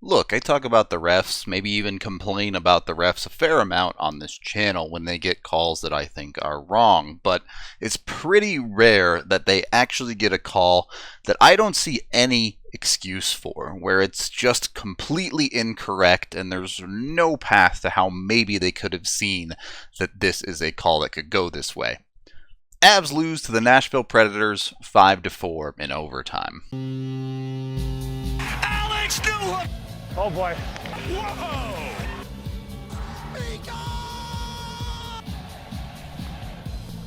Look, I talk about the refs, maybe even complain about the refs a fair amount on this channel when they get calls that I think are wrong, but it's pretty rare that they actually get a call that I don't see any excuse for, where it's just completely incorrect and there's no path to how maybe they could have seen that this is a call that could go this way. Avs lose to the Nashville Predators 5-4 in overtime. Alex Newhook! Oh boy. Whoa!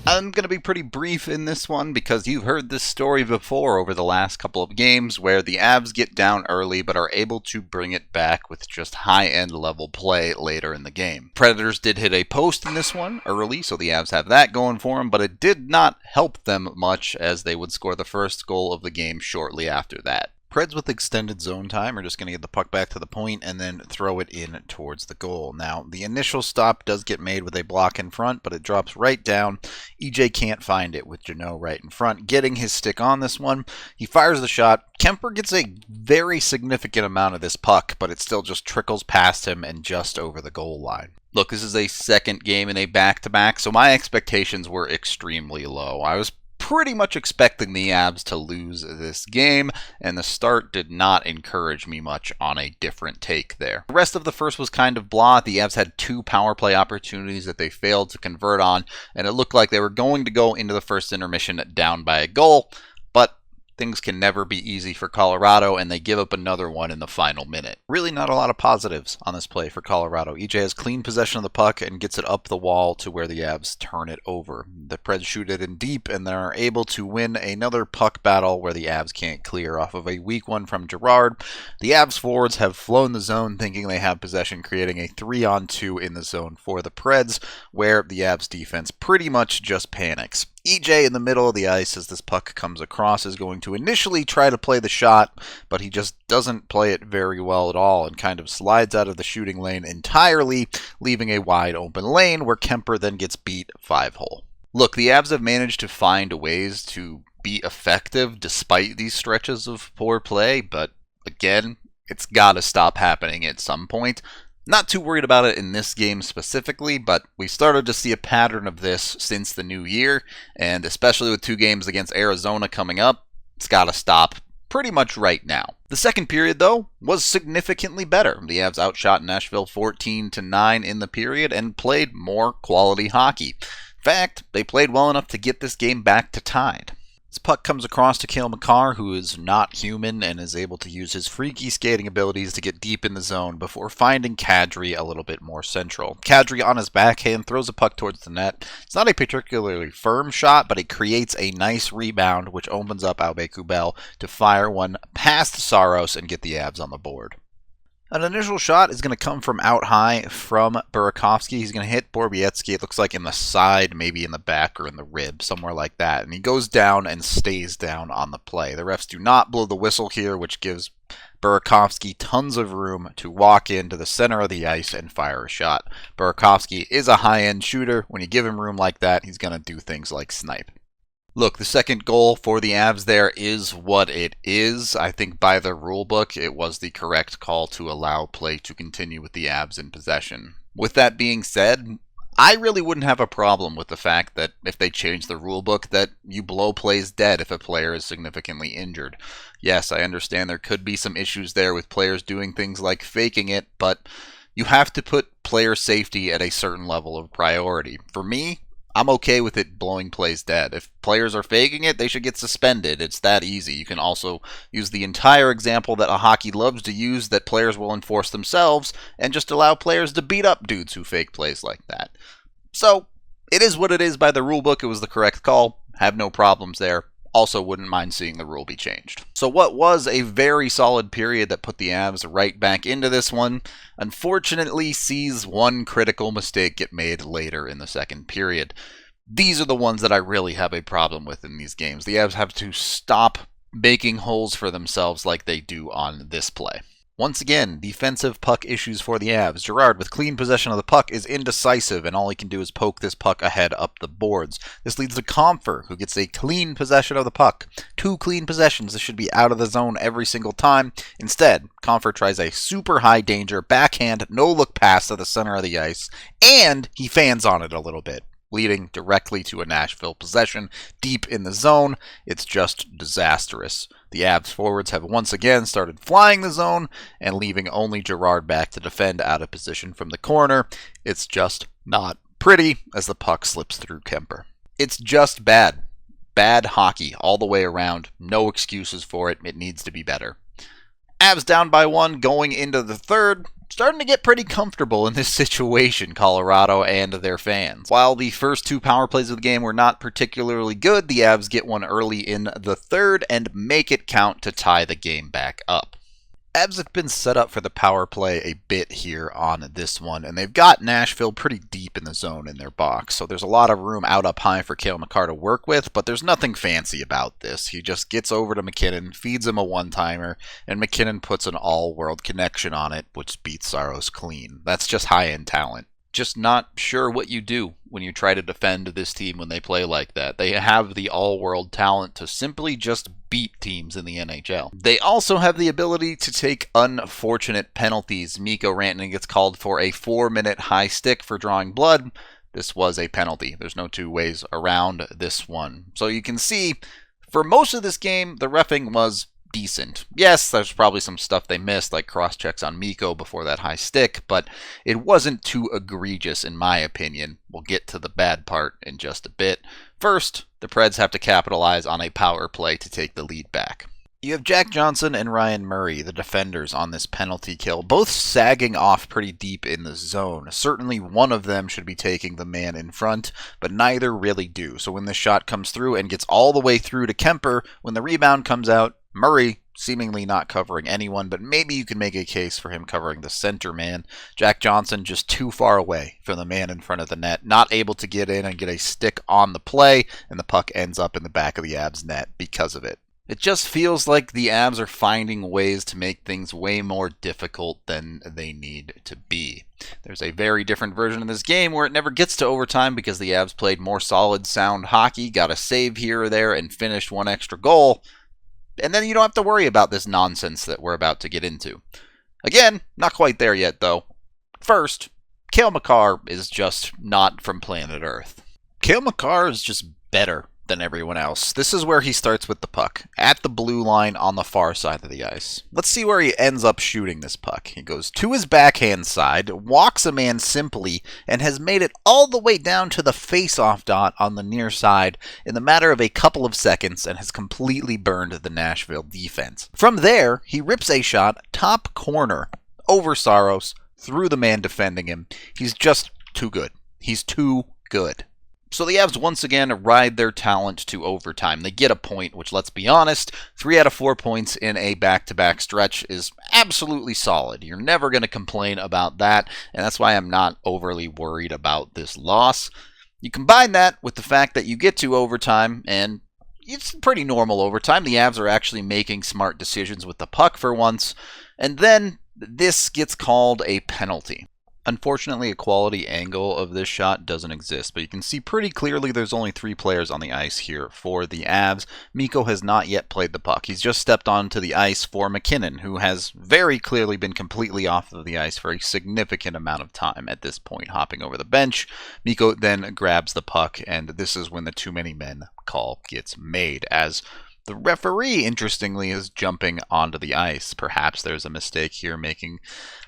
I'm going to be pretty brief in this one because you've heard this story before over the last couple of games where the Avs get down early but are able to bring it back with just high-end level play later in the game. Predators did hit a post in this one early, so the Avs have that going for them, but it did not help them much as they would score the first goal of the game shortly after that. Preds with extended zone time are just going to get the puck back to the point and then throw it in towards the goal. Now, the initial stop does get made with a block in front, but it drops right down. EJ can't find it with Jeannot right in front, getting his stick on this one. He fires the shot. Kemper gets a very significant amount of this puck, but it still just trickles past him and just over the goal line. Look, this is a second game in a back-to-back, so my expectations were extremely low. I was pretty much expecting the Avs to lose this game, and the start did not encourage me much on a different take there. The rest of the first was kind of blah. The Avs had 2 power play opportunities that they failed to convert on, and it looked like they were going to go into the first intermission down by a goal, but things can never be easy for Colorado, and they give up another one in the final minute. Really not a lot of positives on this play for Colorado. EJ has clean possession of the puck and gets it up the wall to where the Avs turn it over. The Preds shoot it in deep, and they're able to win another puck battle where the Avs can't clear off of a weak one from Girard. The Avs forwards have flown the zone thinking they have possession, creating a 3-on-2 in the zone for the Preds, where the Avs defense pretty much just panics. EJ in the middle of the ice as this puck comes across is going to initially try to play the shot, but he just doesn't play it very well at all and kind of slides out of the shooting lane entirely, leaving a wide open lane where Kemper then gets beat 5-hole. Look, the Avs have managed to find ways to be effective despite these stretches of poor play, but again, it's got to stop happening at some point. Not too worried about it in this game specifically, but we started to see a pattern of this since the new year, and especially with 2 games against Arizona coming up, it's got to stop pretty much right now. The second period, though, was significantly better. The Avs outshot Nashville 14-9 in the period and played more quality hockey. In fact, they played well enough to get this game back to tied. This puck comes across to Cale Makar, who is not human and is able to use his freaky skating abilities to get deep in the zone before finding Kadri a little bit more central. Kadri on his backhand throws a puck towards the net. It's not a particularly firm shot, but it creates a nice rebound, which opens up Aube-Kubel to fire one past Saros and get the Avs on the board. An initial shot is going to come from out high from Burakovsky. He's going to hit Borowiecki. It looks like in the side, maybe in the back or in the rib, somewhere like that. And he goes down and stays down on the play. The refs do not blow the whistle here, which gives Burakovsky tons of room to walk into the center of the ice and fire a shot. Burakovsky is a high-end shooter. When you give him room like that, he's going to do things like snipe. Look, the second goal for the Avs there is what it is. I think by the rule book, it was the correct call to allow play to continue with the Avs in possession. With that being said, I really wouldn't have a problem with the fact that if they change the rule book, that you blow plays dead if a player is significantly injured. Yes, I understand there could be some issues there with players doing things like faking it, but you have to put player safety at a certain level of priority. For me, I'm okay with it blowing plays dead. If players are faking it, they should get suspended. It's that easy. You can also use the entire example that a hockey loves to use that players will enforce themselves and just allow players to beat up dudes who fake plays like that. So, it is what it is by the rule book. It was the correct call. Have no problems there. Also wouldn't mind seeing the rule be changed. So what was a very solid period that put the Avs right back into this one, unfortunately sees one critical mistake get made later in the second period. These are the ones that I really have a problem with in these games. The Avs have to stop making holes for themselves like they do on this play. Once again, defensive puck issues for the Avs. Girard, with clean possession of the puck, is indecisive, and all he can do is poke this puck ahead up the boards. This leads to Comfer, who gets a clean possession of the puck. 2 clean possessions. This should be out of the zone every single time. Instead, Comfer tries a super high danger backhand, no-look pass to the center of the ice, and he fans on it a little bit, leading directly to a Nashville possession deep in the zone. It's just disastrous. The Avs forwards have once again started flying the zone and leaving only Girard back to defend out of position from the corner. It's just not pretty as the puck slips through Kemper. It's just bad. Bad hockey all the way around. No excuses for it. It needs to be better. Avs down by 1 going into the third. Starting to get pretty comfortable in this situation, Colorado and their fans. While the first 2 power plays of the game were not particularly good, the Avs get one early in the third and make it count to tie the game back up. Avs have been set up for the power play a bit here on this one, and they've got Nashville pretty deep in the zone in their box, so there's a lot of room out up high for Cale Makar to work with, but there's nothing fancy about this. He just gets over to McKinnon, feeds him a one-timer, and McKinnon puts an all-world connection on it, which beats Saros clean. That's just high-end talent. Just not sure what you do when you try to defend this team when they play like that. They have the all-world talent to simply just beat teams in the NHL. They also have the ability to take unfortunate penalties. Mikko Rantanen gets called for a 4-minute high stick for drawing blood. This was a penalty. There's no 2 ways around this one. So you can see, for most of this game, the reffing was decent. Yes, there's probably some stuff they missed, like cross-checks on Mikko before that high stick, but it wasn't too egregious in my opinion. We'll get to the bad part in just a bit. First, the Preds have to capitalize on a power play to take the lead back. You have Jack Johnson and Ryan Murray, the defenders on this penalty kill, both sagging off pretty deep in the zone. Certainly one of them should be taking the man in front, but neither really do. So when the shot comes through and gets all the way through to Kemper, when the rebound comes out, Murray seemingly not covering anyone, but maybe you can make a case for him covering the center man. Jack Johnson just too far away from the man in front of the net, not able to get in and get a stick on the play, and the puck ends up in the back of the Avs net because of it. It just feels like the Avs are finding ways to make things way more difficult than they need to be. There's a very different version of this game where it never gets to overtime because the Avs played more solid, sound hockey, got a save here or there, and finished 1 extra goal. And then you don't have to worry about this nonsense that we're about to get into. Again, not quite there yet, though. First, Cale Makar is just not from planet Earth. Cale Makar is just better than everyone else. This is where he starts with the puck, at the blue line on the far side of the ice. Let's see where he ends up shooting this puck. He goes to his backhand side, walks a man simply, and has made it all the way down to the face-off dot on the near side in the matter of a couple of seconds and has completely burned the Nashville defense. From there, he rips a shot top corner over Saros, through the man defending him. He's just too good. He's too good. So the Avs once again ride their talent to overtime. They get a point, which, let's be honest, 3 out of 4 points in a back-to-back stretch is absolutely solid. You're never going to complain about that, and that's why I'm not overly worried about this loss. You combine that with the fact that you get to overtime, and it's pretty normal overtime. The Avs are actually making smart decisions with the puck for once, and then this gets called a penalty. Unfortunately, a quality angle of this shot doesn't exist, but you can see pretty clearly there's only 3 players on the ice here for the Avs. Mikko has not yet played the puck. He's just stepped onto the ice for McKinnon, who has very clearly been completely off of the ice for a significant amount of time at this point, hopping over the bench. Mikko then grabs the puck, and this is when the too many men call gets made, as the referee, interestingly, is jumping onto the ice. Perhaps there's a mistake here, making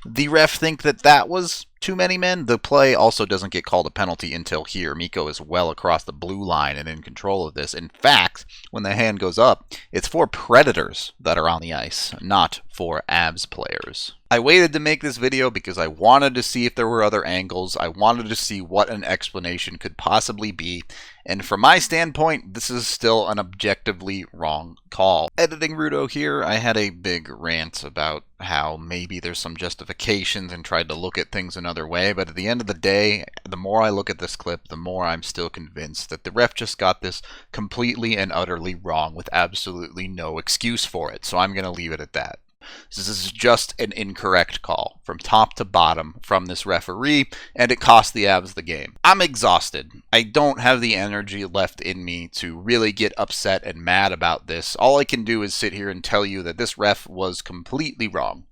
the ref think that that was too many men. The play also doesn't get called a penalty until here. Mikko is well across the blue line and in control of this. In fact, when the hand goes up, it's for Predators that are on the ice, not for Avs players. I waited to make this video because I wanted to see if there were other angles. I wanted to see what an explanation could possibly be. And from my standpoint, this is still an objectively wrong call. Editing Rudo here, I had a big rant about how maybe there's some justifications and tried to look at things another way, but at the end of the day, the more I look at this clip, the more I'm still convinced that the ref just got this completely and utterly wrong with absolutely no excuse for it, so I'm going to leave it at that. This is just an incorrect call from top to bottom from this referee, and it cost the Avs the game. I'm exhausted. I don't have the energy left in me to really get upset and mad about this. All I can do is sit here and tell you that this ref was completely wrong.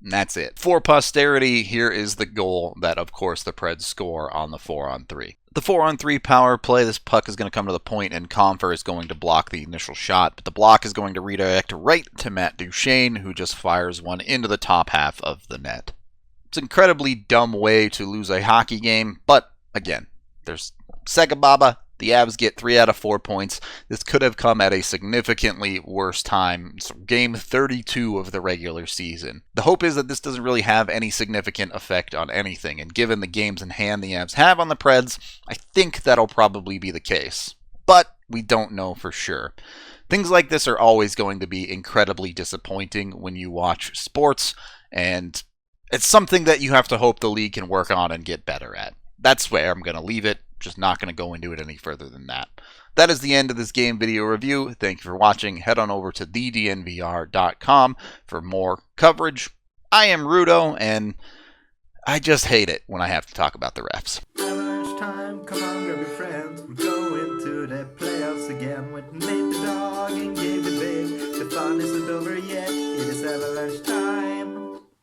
And that's it. For posterity, here is the goal that, of course, the Preds score on the 4-on-3. The 4-on-3 power play, this puck is going to come to the point, and Compher is going to block the initial shot, but the block is going to redirect right to Matt Duchene, who just fires one into the top half of the net. It's an incredibly dumb way to lose a hockey game, but again, there's Segababa. The Avs get 3 out of 4 points. This could have come at a significantly worse time. It's game 32 of the regular season. The hope is that this doesn't really have any significant effect on anything, and given the games in hand the Avs have on the Preds, I think that'll probably be the case. But we don't know for sure. Things like this are always going to be incredibly disappointing when you watch sports, and it's something that you have to hope the league can work on and get better at. That's where I'm going to leave it. Just not going to go into it any further than that. That is the end of this game video review. Thank you for watching. Head on over to thednvr.com for more coverage. I am Rudo, and I just hate it when I have to talk about the refs. Avalanche time, come on, grab your friends. We're going to the playoffs again with Nate the dog and Gabe the big. The fun isn't over yet. It is Avalanche time.